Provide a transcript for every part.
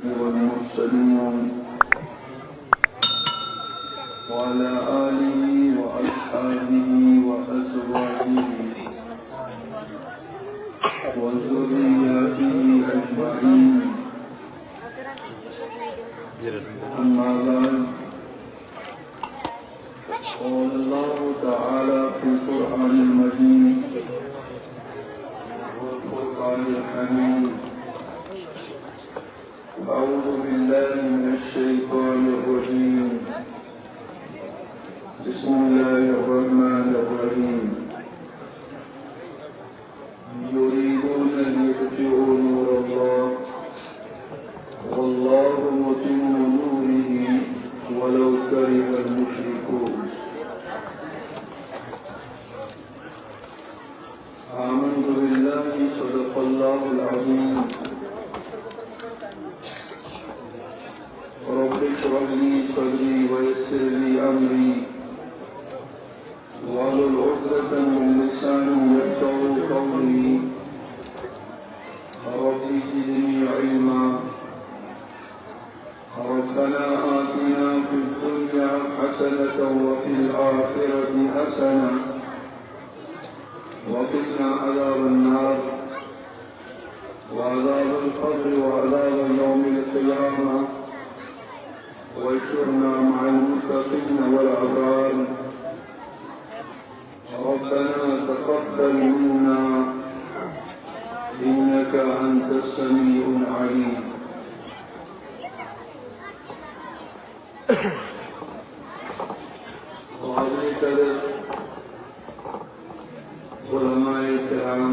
والمرسلين وعلى آله وأصحابه وأزواجه وذرياته أجمعين. أما بعد، قال الله تعالى في القرآن المجيد والقرآن الحميد: أعوذ بالله من الشيطان الرجيم. بسم الله الرحمن الرحيم. يريدون أن يطفئوا نور الله والله متم نوره ولو كره المشركون. آمنت بالله صدق الله العظيم. رب اشرح لي صدري ويسر لي أمري واحلل عقدة من لساني يفقهوا قولي. رب زدني علما. ربنا آتنا في الدنيا حسنة وفي الآخرة حسنة وقنا عذاب النار وعذاب القبر وعذاب يوم القيامة واحشرنا مع المتقين والأبرار. ربنا تقبل منا إنك أنت السميع العليم. قاضي قدر علماء کرام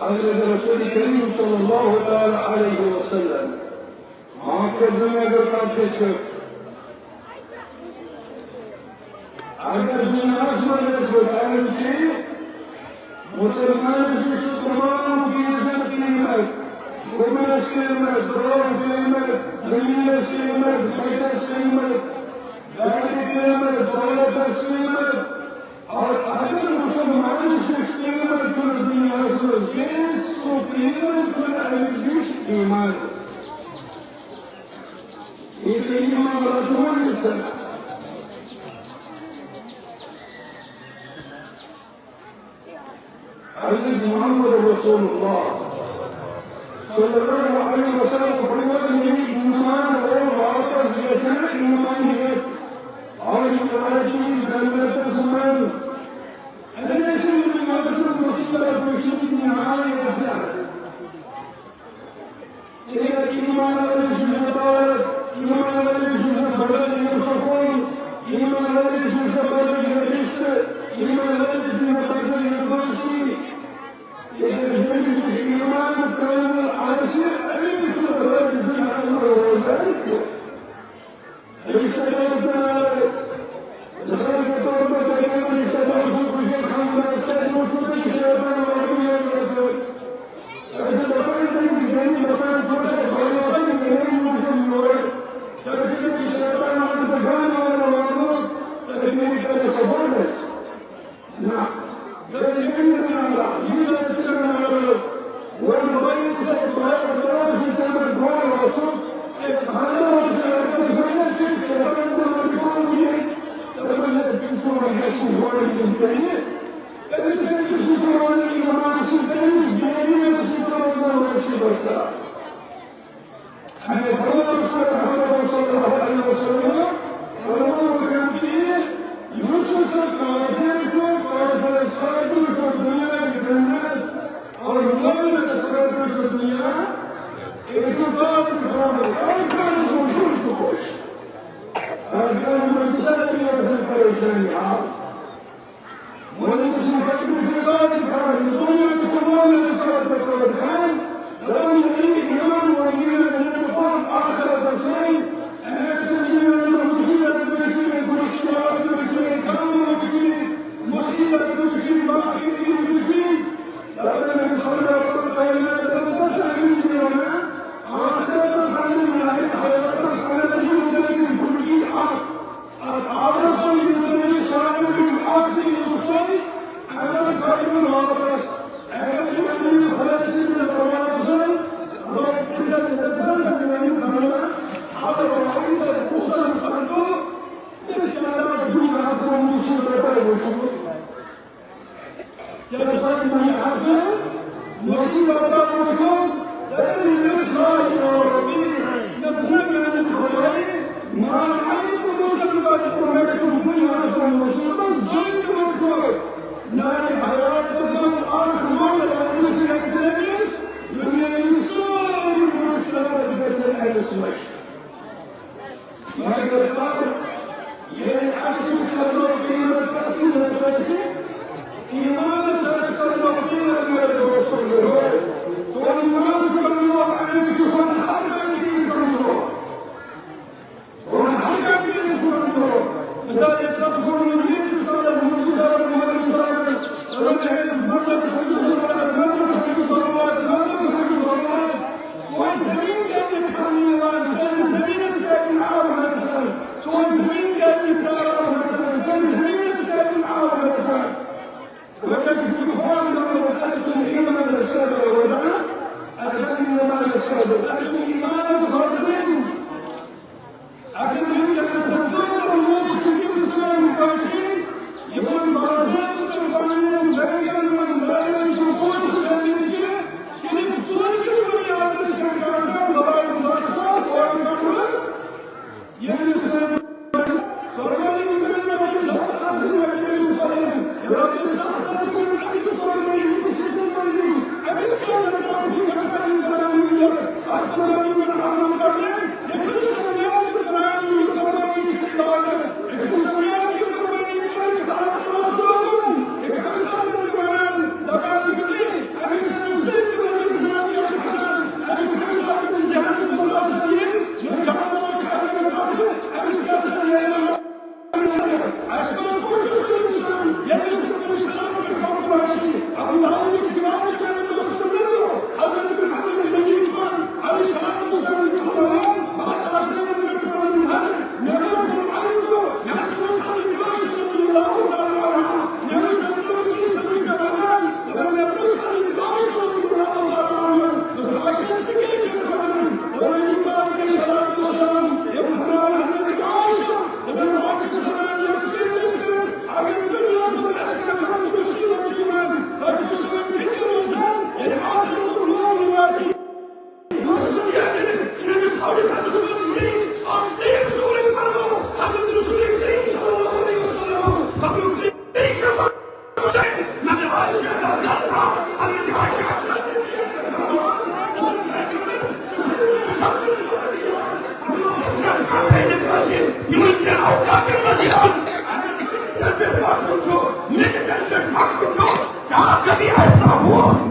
حضرت رسول کریم صلی اللہ تعالی علیہ وسلم مقدمه اگر کرتے شد اگر دنیاش مدد شد اگر چی مسلمان جسو تمام چیزیں قیمت گمش قیمت دور قیمت زمینش قیمت بیتش قیمت گاڑی قیمت دولت قیمت اور اگر مسلمان جس قیمت پر دنیا کو جس کو قیمت پر ارزش ایمان یہ ایمان رسول اللہ حضرت محمد رسول اللہ صلی اللہ علیہ وسلم فرماتے ہیں ایمان اور واپس بچنا ایمانیت اور ایمانیت جنت سمان ایسے ایمانیت مصیبت مشکل نہایت زیادہ ایک ایمان والی شہادت ایمان والی شہادت سکون ایمان والی شہادت عشق ایمان والی شہادت دوستی ایمان کامل عاشق علیہ السلام وذلك Thank you. 你们别老干这么讲，人别马口出，你人别马口出，哪个你爱杀我？